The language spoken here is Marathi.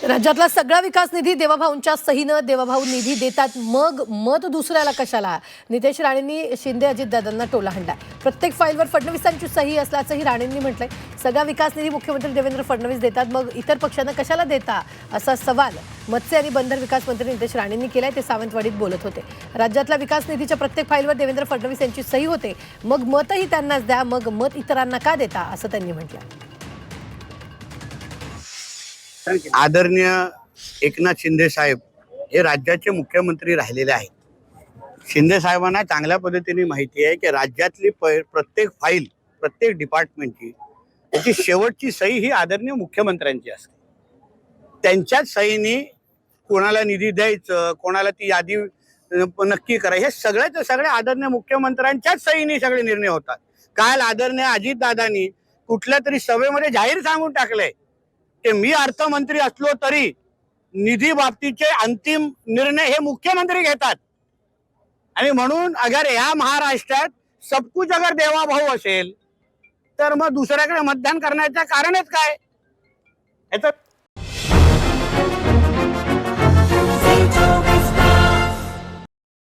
राज्यातला सगळा विकास निधी देवाभाऊंच्या सहीनं देवाभाऊ निधी देतात, मग मत दुसऱ्याला कशाला? नितेश राणेंनी शिंदे अजितदादांना टोला हाणला। प्रत्येक फाईलवर फडणवीसांची सही असल्याचंही राणेंनी म्हटलंय। सगळा विकास निधी मुख्यमंत्री देवेंद्र फडणवीस देतात, मग इतर पक्षांना कशाला देता, असा सवाल मत्स्य आणि बंदर विकास मंत्री नितेश राणेंनी केलाय। ते सावंतवाडीत बोलत होते। राज्यातल्या विकास निधीच्या प्रत्येक फाईलवर देवेंद्र फडणवीस यांची सही होते, मग मतही त्यांनाच द्या, मग मत इतरांना का देता, असं त्यांनी म्हटलं। आदरणीय एकनाथ शिंदे साहेब हे राज्याचे मुख्यमंत्री राहिलेले आहेत। शिंदे साहेबांना चांगल्या पद्धतीने माहिती आहे की राज्यातली प्रत्येक फाईल, प्रत्येक डिपार्टमेंटची त्याची शेवटची सही ही आदरणीय मुख्यमंत्र्यांची असते। त्यांच्याच सहीने कोणाला निधी द्यायचं, कोणाला ती यादी नक्की करायची, हे सगळे आदरणीय मुख्यमंत्र्यांच्याच सहीने सगळे निर्णय होतात। काल आदरणीय अजितदादांनी कुठल्या तरी सभेमध्ये जाहीर सांगून टाकलंय की मी अर्थमंत्री असलो तरी निधी बाबतीचे अंतिम निर्णय हे मुख्यमंत्री घेतात। आणि म्हणून अगर या महाराष्ट्रात सब कुछ अगर देवाभाऊ असेल तर मग दुसऱ्याकडे मतदान करण्याचं कारणच काय? याचं